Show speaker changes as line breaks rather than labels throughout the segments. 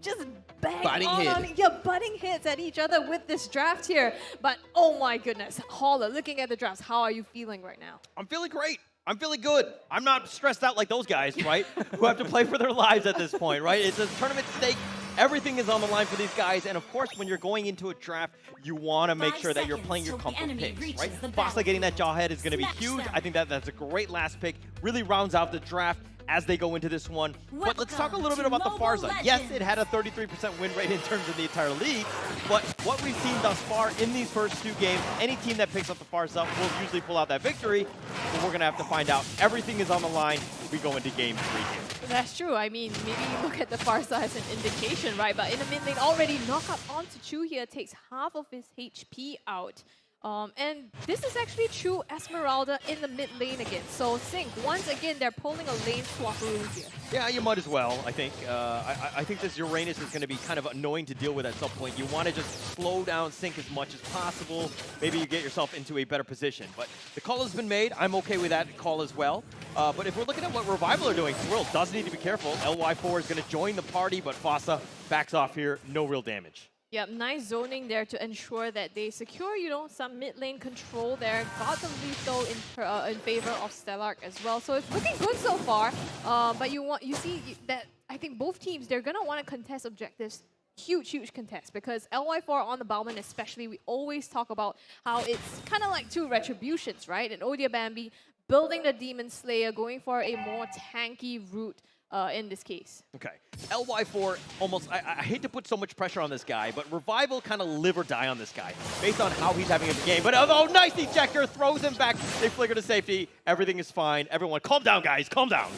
just bang butting hits at each other with this draft here. But oh my goodness, Holler, looking at the drafts, how are you feeling right now?
I'm feeling great. I'm feeling good. I'm not stressed out like those guys, right? Who have to play for their lives at this point, right? It's a tournament stake. Everything is on the line for these guys. And of course, when you're going into a draft, you want to make sure that you're playing your comfort picks, right? Fossa getting that Jawhead is going to be huge. I think that's a great last pick. Really rounds out the draft as they go into this one. But let's talk a little bit about the Pharsa. Yes, it had a 33% win rate in terms of the entire league, but what we've seen thus far in these first two games, any team that picks up the Pharsa will usually pull out that victory, but we're going to have to find out. Everything is on the line. We go into game 3 here.
That's true. I mean, maybe you look at the Pharsa as an indication, right? But in the mid lane, already knock up onto Chu here, takes half of his HP out. And this is actually true Esmeralda in the mid lane again. So Sync, once again, they're pulling a lane swapperoo here.
Yeah, you might as well, I think. I think this Uranus is going to be kind of annoying to deal with at some point. You want to just slow down Sync as much as possible. Maybe you get yourself into a better position. But the call has been made. I'm okay with that call as well. But if we're looking at what Revival are doing, Thrill does need to be careful. LY4 is going to join the party, but Fossa backs off here. No real damage.
Yep, nice zoning there to ensure that they secure, you know, some mid lane control there. Got the lethal in favor of STELLARK as well. So it's looking good so far. But you see that I think both teams, they're gonna want to contest objectives. Huge contest, because LY4 on the Bauman especially, we always talk about how it's kind of like two retributions, right? And Odia Bambi building the Demon Slayer, going for a more tanky route. In this case.
Okay. LY4 almost, I hate to put so much pressure on this guy, but Revival kind of live or die on this guy based on how he's having a game. But oh, nice ejector, throws him back. They flicker to safety. Everything is fine. Everyone, calm down, guys. Calm down.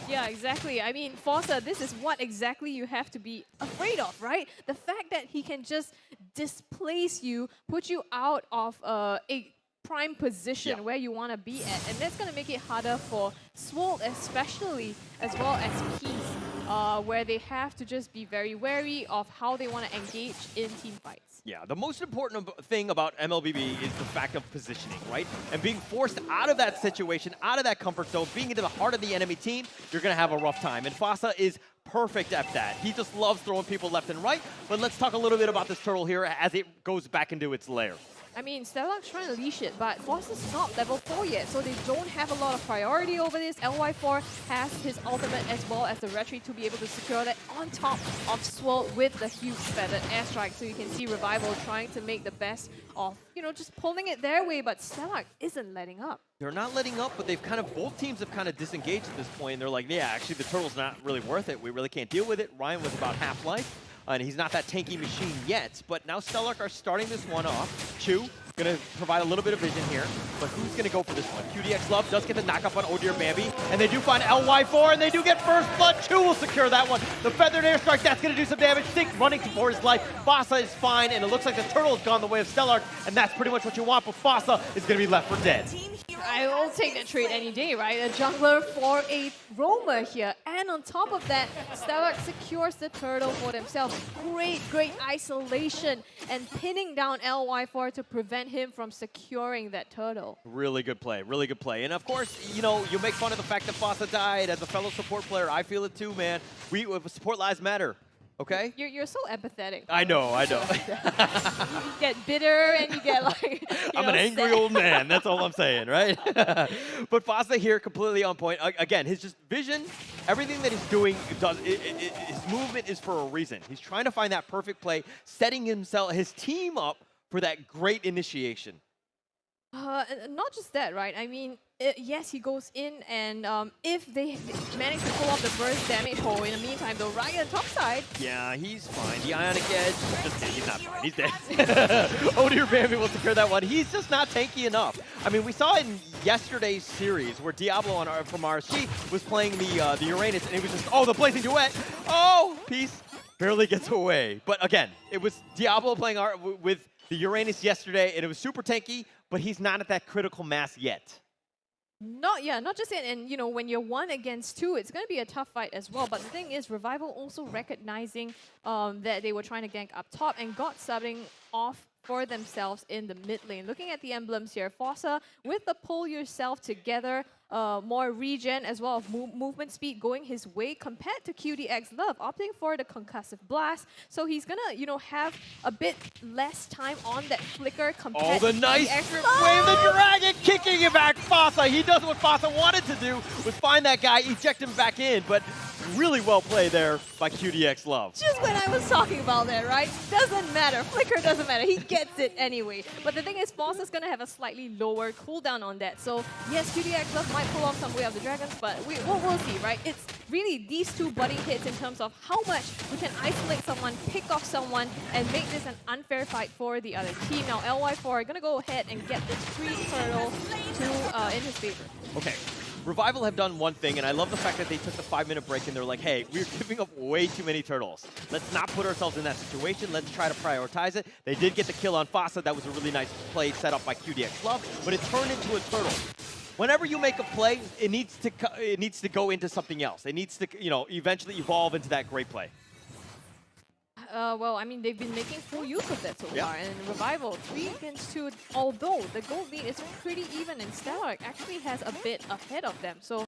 Yeah, exactly. I mean, Fossa, this is what exactly you have to be afraid of, right? The fact that he can just displace you, put you out of a prime position where you want to be at, and that's going to make it harder for Swolt especially, as well as Peace, where they have to just be very wary of how they want to engage in team fights.
Yeah, the most important thing about MLBB is the fact of positioning, right? And being forced out of that situation, out of that comfort zone, being into the heart of the enemy team, you're going to have a rough time. And Fossa is perfect at that. He just loves throwing people left and right. But let's talk a little bit about this turtle here as it goes back into its lair.
I mean, STELLARK's trying to leash it, but Fossa's not level 4 yet, so they don't have a lot of priority over this. LY4 has his ultimate as well as the retreat to be able to secure that on top of Swolt with the huge feathered airstrike. So you can see Revival trying to make the best of, you know, just pulling it their way, but STELLARK isn't letting up.
They're not letting up, but they've kind of, both teams have kind of disengaged at this point. And they're like, yeah, actually the turtle's not really worth it. We really can't deal with it. Ryan was about half-life. And he's not that tanky machine yet, but now STELLARK are starting this one off. Chu going to provide a little bit of vision here, but who's going to go for this one? QDX Love does get the knockup on Odir Bambi, and they do find LY4, and they do get first blood. Chu will secure that one. The feathered airstrike, that's going to do some damage. Sync running for his life. Fossa is fine, and it looks like the turtle has gone the way of STELLARK, and that's pretty much what you want, but Fossa is going to be left for dead.
I will take that trade any day, right? A jungler for a roamer here. And on top of that, STELLARK secures the turtle for themselves. Great isolation and pinning down LY4 to prevent him from securing that turtle.
Really good play, really good play. And of course, you know, you make fun of the fact that Fossa died. As a fellow support player, I feel it too, man. Support lives matter. Okay?
You're so empathetic.
I know.
You get bitter and you get like,
I'm an angry old man. That's all I'm saying, right? But Fossa here completely on point. Again, his just vision, everything that he's doing, his movement is for a reason. He's trying to find that perfect play, setting his team up for that great initiation.
Not just that, right? I mean, yes, he goes in, and if they manage to pull off the burst damage hole, in the meantime, they'll ride on top side.
Yeah, he's fine. The Ionic Edge, just kidding, he's not fine. He's dead. Odir Bambi will secure that one. He's just not tanky enough. I mean, we saw in yesterday's series where Diablo from RSG was playing the Uranus, and it was just, oh, the Blazing Duet. Oh, Peace barely gets away. But again, it was Diablo playing with the Uranus yesterday, and it was super tanky, but he's not at that critical mass yet.
Not just yet. And you know, when you're 1 against 2, it's going to be a tough fight as well. But the thing is, Revival also recognizing that they were trying to gank up top and got subbing off for themselves in the mid lane. Looking at the emblems here, Fossa with the pull yourself together, more regen as well as movement speed going his way compared to QDX Love, opting for the concussive blast. So he's gonna, you know, have a bit less time on that flicker compared
Oh, the
to
nice
QDX
wave the dragon, kicking it back. Fossa, he does what Fossa wanted to do, was find that guy, eject him back in, but really well played there by QDX Love.
Just when I was talking about that, right? Doesn't matter. Flicker doesn't matter. He gets it anyway. But the thing is, Fossa's going to have a slightly lower cooldown on that. So, yes, QDX Love might pull off some Way of the Dragons, but we'll see, right? It's really these two buddy hits in terms of how much we can isolate someone, pick off someone, and make this an unfair fight for the other team. Now, LY4 are going to go ahead and get this free turtle to in his favor.
Okay. Revival have done one thing, and I love the fact that they took the 5-minute break and they're like, hey, we're giving up way too many turtles. Let's not put ourselves in that situation. Let's try to prioritize it. They did get the kill on Fossa. That was a really nice play set up by QDX Love, but it turned into a turtle. Whenever you make a play, it needs to go into something else. It needs to, you know, eventually evolve into that great play.
Well, I mean, they've been making full use of that so far. And Revival, 3 against 2, although the gold lead is pretty even, and STELLARK actually has a bit ahead of them. So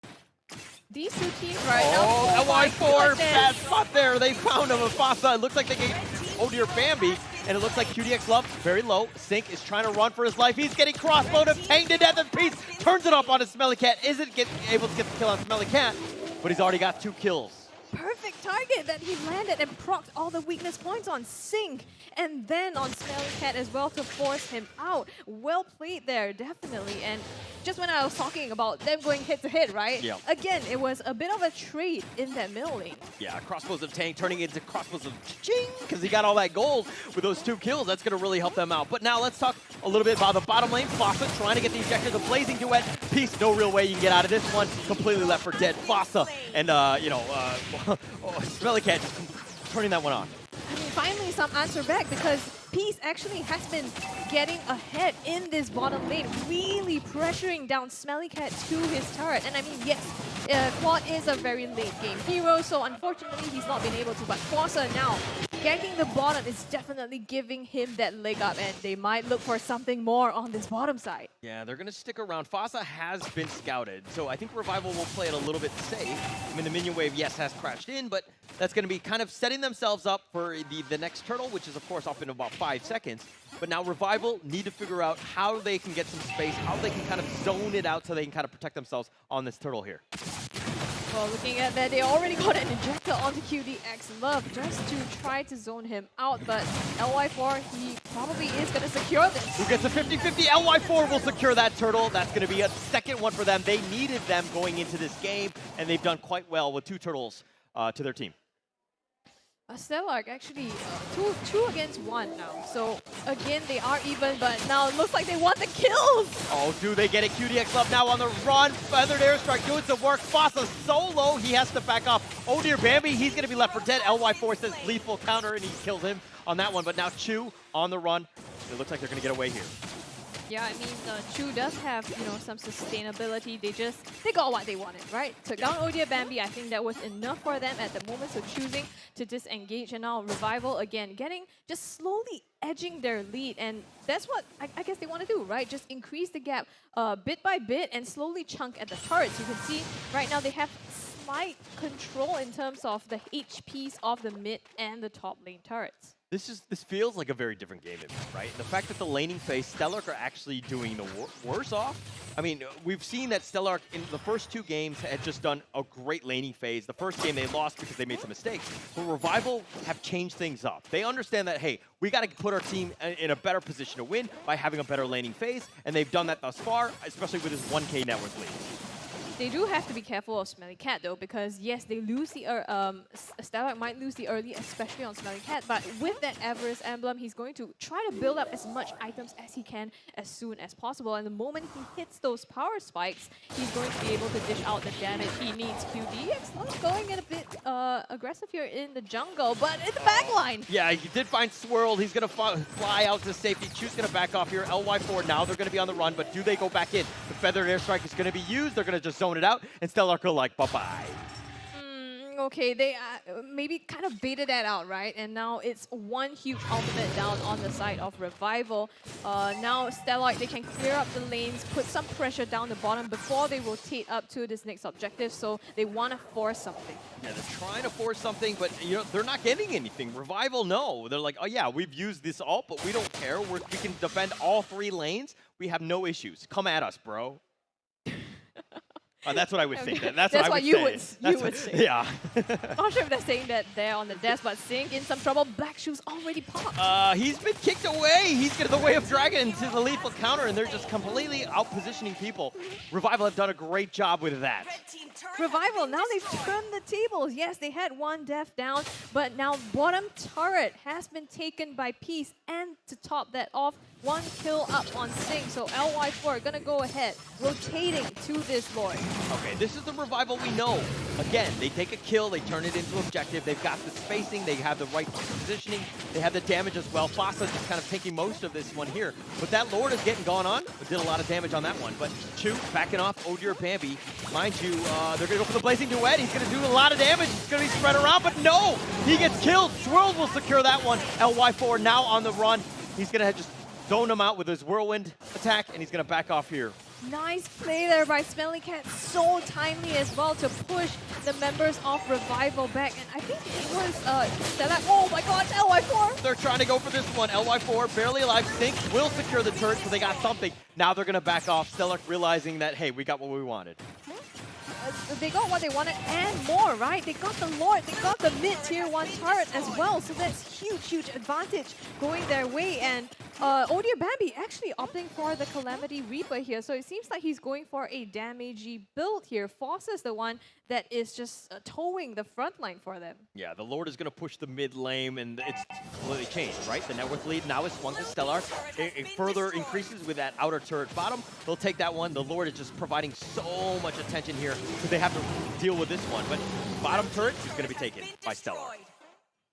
these two teams right now...
Oh, LY4, bad spot there. They found him with Fossa. It looks like they gave Odir Bambi, and it looks like QDX Love, very low. Sync is trying to run for his life. He's getting crossbowed, tanked to death, and Peace turns it up on his Smelly Cat. Isn't able to get the kill on Smelly Cat, but he's already got 2 kills.
Perfect target that he landed and procced all the weakness points on Sync and then on Smelly Cat as well to force him out. Well played there, definitely. And just when I was talking about them going head to head, right?
Yeah.
Again, it was a bit of a trade in that middle lane.
Yeah, crossbows of Tank turning into crossbows of Ching because he got all that gold with those 2 kills. That's going to really help them out. But now let's talk a little bit about the bottom lane. Fossa trying to get the ejector. The Blazing Duet. Peace, no real way you can get out of this one. Completely left for dead. Fossa and, Smelly Cat just turning that one off.
I mean, finally some answer back because Peace actually has been getting ahead in this bottom lane, really pressuring down Smelly Cat to his turret. And I mean, yes, Quad is a very late game hero, so unfortunately he's not been able to. But Fossa now ganking the bottom is definitely giving him that leg up, and they might look for something more on this bottom side.
Yeah, they're going to stick around. Fossa has been scouted, so I think Revival will play it a little bit safe. I mean, the minion wave, yes, has crashed in, but that's going to be kind of setting themselves up for the next turtle, which is, of course, up in about 5 seconds. But now Revival need to figure out how they can get some space, how they can kind of zone it out so they can kind of protect themselves on this turtle here.
Well, looking at that, they already got an injector onto QDX Love just to try to zone him out, but LY4, he probably is going to secure this.
Who gets a 50-50? LY4 will secure that turtle. That's going to be a second one for them. They needed them going into this game, and they've done quite well with 2 turtles to their team.
STELLARK actually 2 against 1 now. So again, they are even, but now it looks like they want the kills.
Oh, do they get it? QDX Love now on the run. Feathered Airstrike doing some work. Fossa solo. He has to back up. Oh dear, Bambi. He's going to be left for dead. LY4 says lethal counter, and he kills him on that one. But now Chu on the run. It looks like they're going to get away here.
Yeah, I mean, Chu does have, you know, some sustainability. They got what they wanted, right? Took down Odia Bambi. I think that was enough for them at the moment, so choosing to disengage. And now Revival, again, just slowly edging their lead. And that's what I guess they want to do, right? Just increase the gap bit by bit and slowly chunk at the turrets. You can see right now they have slight control in terms of the HPs of the mid and the top lane turrets.
This feels like a very different game to me, right? The fact that the laning phase, STELLARK are actually doing the worse off. I mean, we've seen that STELLARK in the first 2 games had just done a great laning phase. The first game they lost because they made some mistakes. But Revival have changed things up. They understand that, hey, we got to put our team in a better position to win by having a better laning phase, and they've done that thus far, especially with this 1K network lead.
They do have to be careful of Smelly Cat though, because yes, they lose the STELLARK might lose the early, especially on Smelly Cat. But with that Avarice emblem, he's going to try to build up as much items as he can as soon as possible. And the moment he hits those power spikes, he's going to be able to dish out the damage he needs. QDX Love going in a bit aggressive here in the jungle, but in the backline.
Yeah, he did find Swirl. He's going to fly out to safety. Chu's going to back off here. LY4 now they're going to be on the run, but do they go back in? The Feathered Airstrike is going to be used. They're going to just zone it out, and STELLARK are like, bye-bye.
Okay, they maybe kind of baited that out, right? And now it's one huge ultimate down on the side of Revival. Now STELLARK, they can clear up the lanes, put some pressure down the bottom before they rotate up to this next objective. So they want to force something.
Yeah, they're trying to force something, but they're not getting anything. Revival, no. They're like, oh yeah, we've used this ult, but we don't care. We can defend all 3 lanes. We have no issues. Come at us, bro. That's what I would think. That's what
you
would
say.
Yeah.
Not sure if they're saying that there on the desk, but Sink in some trouble. Black Shoes already popped.
He's been kicked away. He's got the Way of Dragon into the lethal counter, and they're just completely out-positioning people. Revival have done a great job with that.
Revival, now they've turned the tables. Yes, they had one death down, but now bottom turret has been taken by Peace, and to top that off, 1 kill up on Sing. So LY4 gonna go ahead, rotating to this Lord.
Okay, this is the Revival we know. Again, they take a kill, they turn it into objective. They've got the spacing, they have the right positioning, they have the damage as well. Fossa just kind of taking most of this one here. But that Lord is getting gone on. Did a lot of damage on that one. But Chu backing off Oh Dear Bambi. Mind you, they're going to go for the Blazing Duet. He's going to do a lot of damage. It's going to be spread around, but no! He gets killed. Swirls will secure that one. LY4 now on the run. He's going to just zone him out with his Whirlwind attack, and he's going to back off here.
Nice play there by Smelly Cat. So timely as well to push the members of Revival back. And I think it was STELLARK. Oh my god, LY4!
They're trying to go for this one. LY4 barely alive. Sink will secure the turret, so they got something. Now they're going to back off. STELLARK realizing that, hey, we got what we wanted.
They got what they wanted and more, right? They got the Lord, they got the mid-tier 1 turret as well. So that's huge advantage going their way. And Oh Dear Bambi actually opting for the Calamity Reaper here. So it seems like he's going for a damagey build here. Fossa's the one that is just towing the front line for them.
Yeah, the Lord is going to push the mid lane, and it's completely changed, right? The net worth lead now is swung to STELLARK. It further increases with that outer turret bottom. They'll take that one. The Lord is just providing so much attention here, so they have to deal with this one. But bottom turret is going to be taken by STELLARK.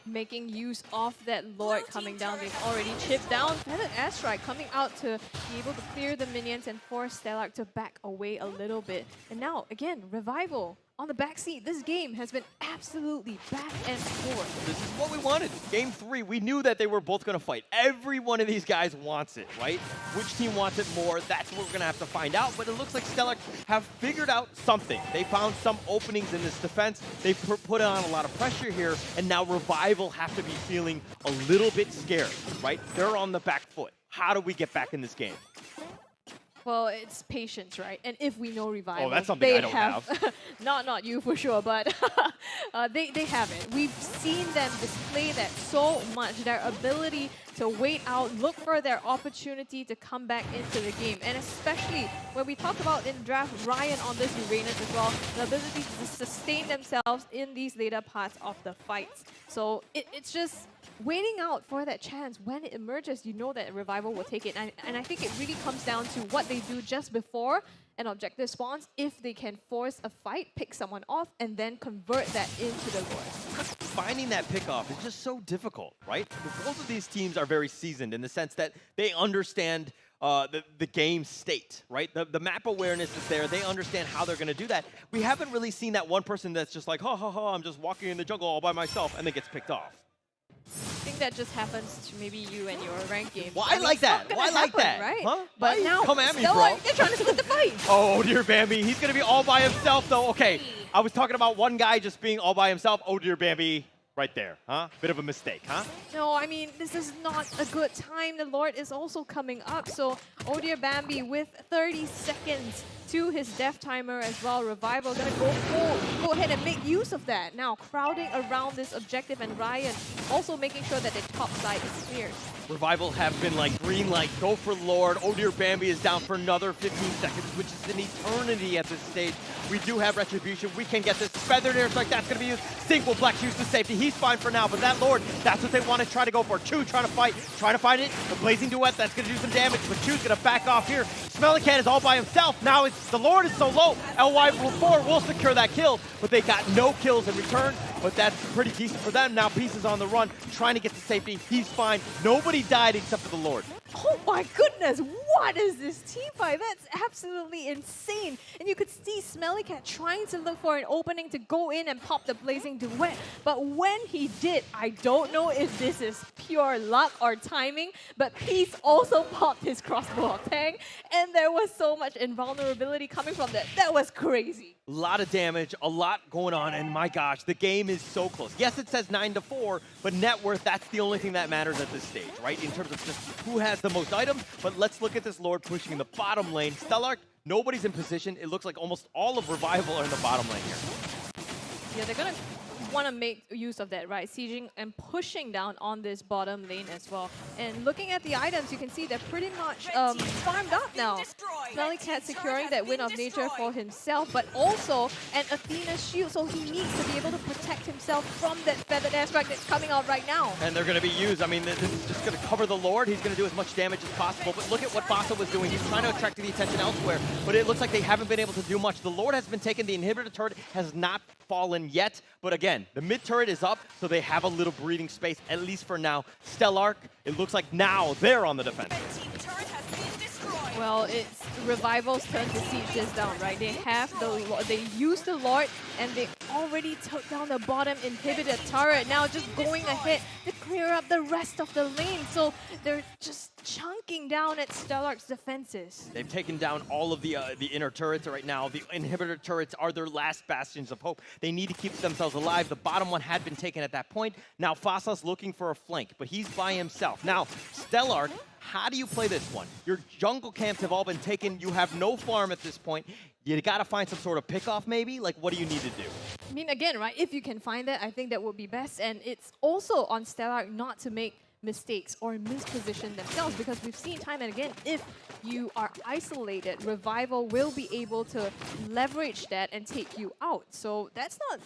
Making use of that Lord coming down. They've already chipped down. Feathered Airstrike coming out to be able to clear the minions and force STELLARK to back away a little bit. And now, again, Revival on the backseat. This game has been absolutely back and forth.
This is what we wanted. Game 3, we knew that they were both going to fight. Every one of these guys wants it, right? Which team wants it more? That's what we're going to have to find out. But it looks like STELLARK have figured out something. They found some openings in this defense. They put on a lot of pressure here. And now Revival have to be feeling a little bit scared, right? They're on the back foot. How do we get back in this game?
Well, it's patience, right? And if we know Revival,
that's something
they
I don't have.
not you for sure, but they have it. We've seen them display that so much, their ability to wait out, look for their opportunity to come back into the game. And especially when we talk about in draft Ryan on this Uranus as well, the ability to sustain themselves in these later parts of the fights. So it's just waiting out for that chance. When it emerges, you know that Revival will take it. And I think it really comes down to what they do just before an objective spawns. If they can force a fight, pick someone off, and then convert that into the Lord.
Finding that pickoff is just so difficult, right? Both of these teams are very seasoned in the sense that they understand the game state, right? The map awareness is there. They understand how they're going to do that. We haven't really seen that one person that's just like, ha ha ha, I'm just walking in the jungle all by myself, and then gets picked off.
I think that just happens to maybe you and your ranked game.
Well, I like that. Why like that?
Right?
Huh?
But
Why?
now,
Come at me,
bro. They're trying to split the fight.
Oh, dear Bambi. He's going to be all by himself, though. Okay, I was talking about one guy just being all by himself. Oh, dear Bambi. Right there, huh? Bit of a mistake, huh?
No, I mean, this is not a good time. The Lord is also coming up. So, Oh Dear Bambi with 30 seconds to his death timer as well. Revival gonna go full. Go ahead and make use of that. Now, crowding around this objective, and Ryan also making sure that the top side is cleared.
Revival have been like, green light, go for Lord. Oh Dear Bambi is down for another 15 seconds, which is an eternity at this stage. We do have Retribution. We can get this. Feathered Airstrike, that's going to be used. Sink will Black Shoes to safety. He's fine for now, but that Lord, that's what they want to try to go for. Chu trying to find it. The Blazing Duet, that's going to do some damage, but Chu's going to back off here. Smelly Cat is all by himself. Now the Lord is so low. LY4 will secure that kill, but they got no kills in return, but that's pretty decent for them. Now Peace is on the run, trying to get to safety. He's fine. Nobody died except for the Lord.
Oh my goodness, what is this team fight? That's absolutely insane. And you could see Smelly Cat trying to look for an opening to go in and pop the Blazing Duet. But when he did, I don't know if this is pure luck or timing, but Peace also popped his crossbow tang, and there was so much invulnerability coming from that. That was crazy.
A lot of damage, a lot going on, and my gosh, the game is so close. Yes, it says 9-4, but net worth, that's the only thing that matters at this stage, right? In terms of just who has the most items, but let's look at this Lord pushing in the bottom lane. STELLARK, nobody's in position. It looks like almost all of Revival are in the bottom lane here.
Yeah, they're gonna want to make use of that, right? Sieging and pushing down on this bottom lane as well. And looking at the items, you can see they're pretty much farmed up now. Smelly Cat securing that Wind of Nature for himself, but also an Athena shield, so he needs to be able to protect himself from that Feathered Aspect that's coming out right now.
And they're going to be used. I mean, this is just going to cover the Lord. He's going to do as much damage as possible. But look at what Basa was doing. He's trying to attract the attention elsewhere, but it looks like they haven't been able to do much. The Lord has been taken. The inhibitor turret has not fallen yet, but again, the mid turret is up, so they have a little breathing space, at least for now. STELLARK, it looks like now they're on the defense.
Well, it's Revival's turn to siege this down, right? They have they used the Lord, and they already took down the bottom inhibitor turret. Now just going ahead to clear up the rest of the lane. So they're just chunking down at STELLARK's defenses.
They've taken down all of the inner turrets right now. The inhibitor turrets are their last bastions of hope. They need to keep themselves alive. The bottom one had been taken at that point. Now Fasa's looking for a flank, but he's by himself. Now, STELLARK, how do you play this one? Your jungle camps have all been taken. You have no farm at this point. You gotta find some sort of pickoff maybe? Like, what do you need to do?
I mean, again, right, if you can find that, I think that would be best. And it's also on STELLARK not to make mistakes or misposition themselves, because we've seen time and again, if you are isolated, Revival will be able to leverage that and take you out. So that's not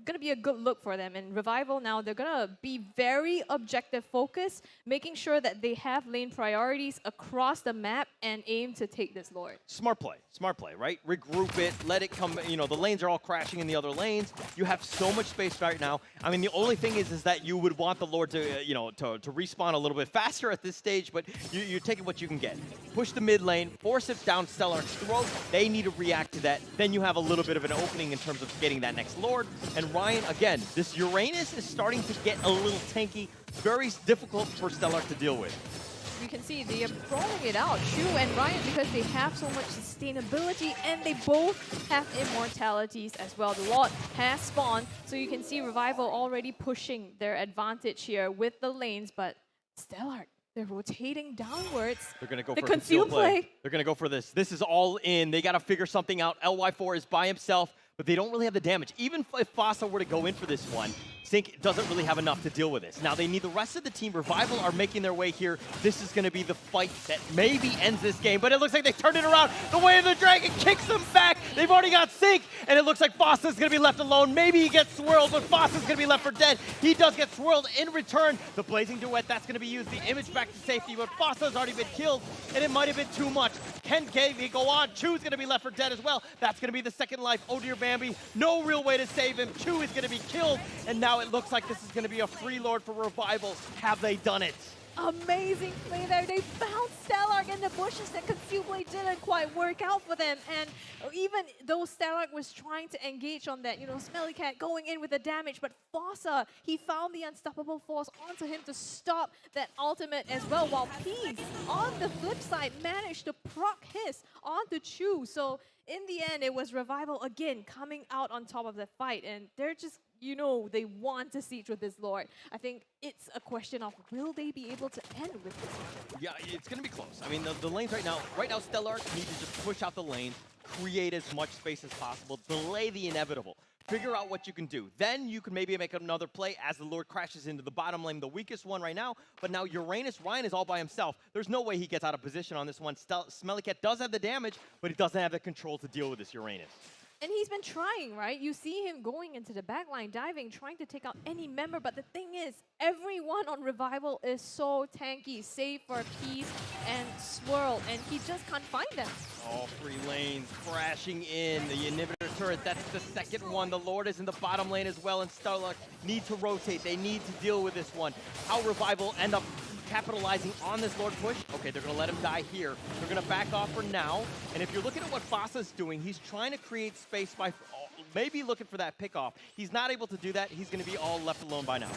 gonna be a good look for them. And Revival now, they're gonna be very objective focused, making sure that they have lane priorities across the map and aim to take this Lord.
Smart play, right? Regroup it, let it come, you know, the lanes are all crashing in the other lanes. You have so much space right now. I mean, the only thing is that you would want the Lord to, you know, to respawn a little bit faster at this stage, but you're taking what you can get. Push the mid lane, force it down STELLARK's throat. They need to react to that. Then you have a little bit of an opening in terms of getting that next Lord. And Ryan, again, this Uranus is starting to get a little tanky. Very difficult for STELLARK to deal with.
You can see they are rolling it out, Shu and Ryan, because they have so much sustainability and they both have immortalities as well. The Lord has spawned, so you can see Revival already pushing their advantage here with the lanes, but STELLARK, they're rotating downwards.
They're going to go
the
for
conceal play.
They're going to go for this. This is all in. They got to figure something out. LY4 is by himself, but they don't really have the damage. Even if Fasa were to go in for this one, Sync doesn't really have enough to deal with this. Now they need the rest of the team. Revival are making their way here. This is going to be the fight that maybe ends this game, but it looks like they turned it around. The Way of the Dragon kicks them back. They've already got Sync, and it looks like Fasa's going to be left alone. Maybe he gets swirled, but Fasa's going to be left for dead. He does get swirled in return. The Blazing Duet, that's going to be used. The image back to safety, but Fasa's already been killed, and it might have been too much. Can he go on? Chu's going to be left for dead as well. That's going to be the second life. Oh dear Bambi, no real way to save him. Chu is going to be killed, and now it looks like this is going to be a free Lord for Revival. Have they done it?
Amazing play there. They found STELLARK in the bushes. That conceal play didn't quite work out for them. And even though STELLARK was trying to engage on that, you know, Smelly Cat going in with the damage, but Fasa, he found the unstoppable force onto him to stop that ultimate as well, while Peace, on the flip side, managed to proc his onto Chu. So in the end, it was Revival again coming out on top of the fight, and they're just, you know, they want to siege with this Lord. I think it's a question of, will they be able to end with this one?
Yeah, it's going to be close. I mean, the lanes right now, STELLARK need to just push out the lane, create as much space as possible, delay the inevitable. Figure out what you can do. Then you can maybe make another play as the Lord crashes into the bottom lane, the weakest one right now. But now Uranus, Ryan is all by himself. There's no way he gets out of position on this one. Smelly Cat does have the damage, but he doesn't have the control to deal with this Uranus.
And he's been trying, right? You see him going into the backline, diving, trying to take out any member. But the thing is, everyone on Revival is so tanky, save for Peace and Swirl, and he just can't find them.
All three lanes crashing in. The inhibitor turret, that's the second one. The Lord is in the bottom lane as well, and STELLARK need to rotate. They need to deal with this one. How Revival end up capitalizing on this Lord push. Okay, they're going to let him die here. They're going to back off for now. And if you're looking at what Fasa's doing, he's trying to create space by maybe looking for that pick-off. He's not able to do that. He's going to be all left alone by now.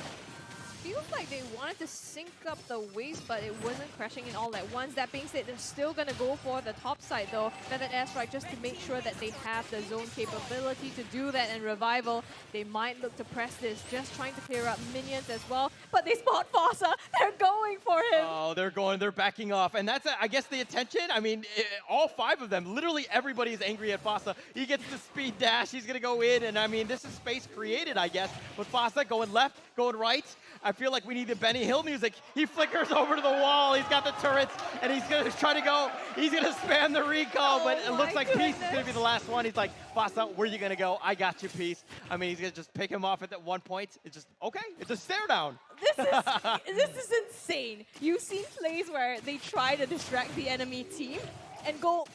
Feels like they wanted to sync up the waves, but it wasn't crashing in all at once. That being said, they're still going to go for the top side, though. Feathered Airstrike just to make sure that they have the zone capability to do that. And Revival, they might look to press this, just trying to clear up minions as well. But they spot Fasa. They're going for him.
Oh, they're backing off. And that's, I guess, the attention. I mean, all 5 of them, literally everybody is angry at Fasa. He gets the speed dash. He's going to go in. And, I mean, this is space created, I guess. But Fasa going left, going right. I feel like we need the Benny Hill music. He flickers over to the wall. He's got the turrets, and he's going to try to go. He's going to spam the recall, but it looks like Peace is going to be the last one. He's like, Fasa, where are you going to go? I got you, Peace. I mean, he's going to just pick him off at that one point. It's just, okay, it's a stare down.
This is insane. You've seen plays where they try to distract the enemy team and go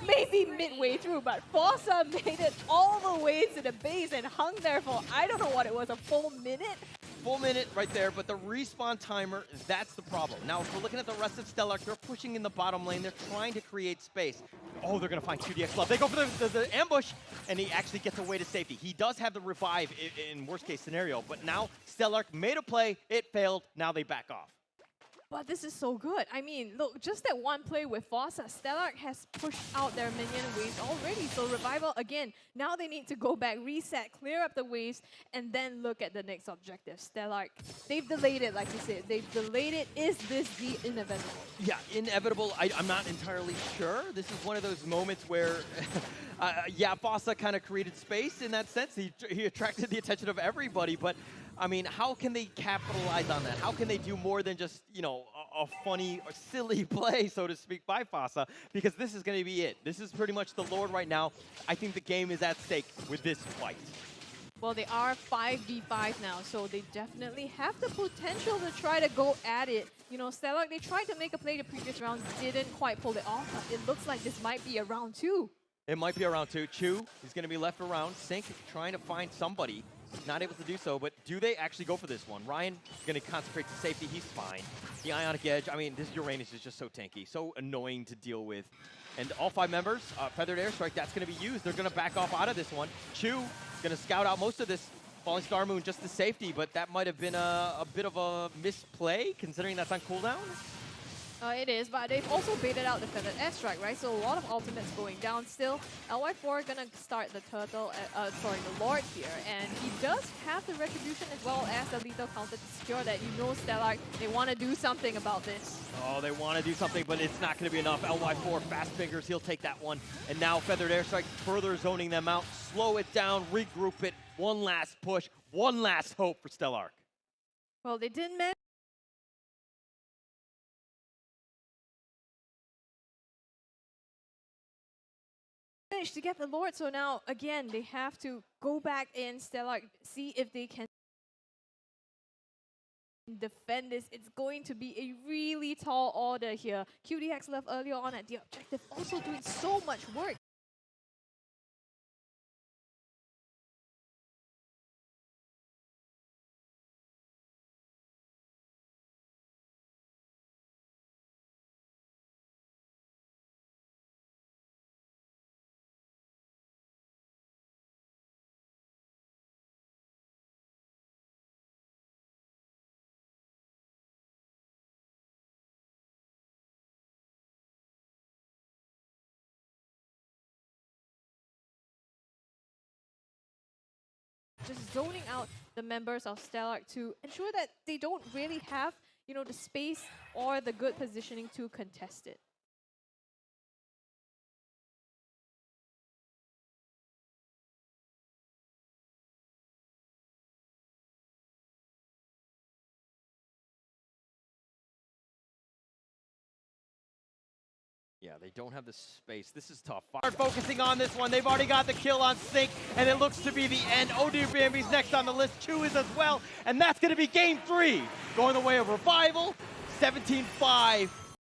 maybe midway through, but Fasa made it all the way to the base and hung there for, I don't know what it was, a full minute?
Full minute right there, but the respawn timer, that's the problem. Now, if we're looking at the rest of STELLARK, they're pushing in the bottom lane. They're trying to create space. Oh, they're going to find 2DX Love. They go for the ambush, and he actually gets away to safety. He does have the revive in worst-case scenario, but now STELLARK made a play. It failed. Now they back off.
But this is so good. I mean, look, just that one play with Fasa, STELLARK has pushed out their minion waves already. So Revival, again, now they need to go back, reset, clear up the waves, and then look at the next objective. STELLARK, they've delayed it, like you said. They've delayed it. Is this the inevitable?
Yeah, inevitable. I'm not entirely sure. This is one of those moments where, yeah, Fasa kind of created space in that sense. He attracted the attention of everybody, but I mean, how can they capitalize on that? How can they do more than just, you know, a funny or silly play, so to speak, by Fasa? Because this is going to be it. This is pretty much the Lord right now. I think the game is at stake with this fight.
Well, they are 5v5 now, so they definitely have the potential to try to go at it. You know, STELLARK, they tried to make a play the previous round, didn't quite pull it off. But it looks like this might be a round 2.
It might be a round 2. Chu is going to be left around. Sync trying to find somebody. Not able to do so, but do they actually go for this one? Ryan is going to concentrate to safety. He's fine. The Ionic Edge, I mean, this Uranus is just so tanky, so annoying to deal with. And all 5 members, Feathered Airstrike, that's going to be used. They're going to back off out of this one. Chu is going to scout out most of this Falling Star Moon just to safety, but that might have been a bit of a misplay, considering that's on cooldown.
It is, but they've also baited out the Feathered Airstrike, right? So a lot of ultimates going down still. LY4 gonna start the turtle, the Lord here, and he does have the Retribution as well as the lethal counter to secure that. You know, STELLARK, they want to do something about this.
Oh, they want to do something, but it's not going to be enough. LY4, fast fingers, he'll take that one. And now Feathered Airstrike further zoning them out. Slow it down, regroup it. One last push, one last hope for STELLARK.
Well, they didn't manage to get the Lord, so now again they have to go back in STELLARK, see if they can defend this. It's going to be a really tall order here. QDX left earlier on at the objective, also doing so much work. Just zoning out the members of STELLARK to ensure that they don't really have, you know, the space or the good positioning to contest it.
Yeah, they don't have the space. This is tough. Start focusing on this one. They've already got the kill on Sync, and it looks to be the end. ODBMB's next on the list. Chu is as well, and that's going to be game 3. Going the way of Revival, 17-5.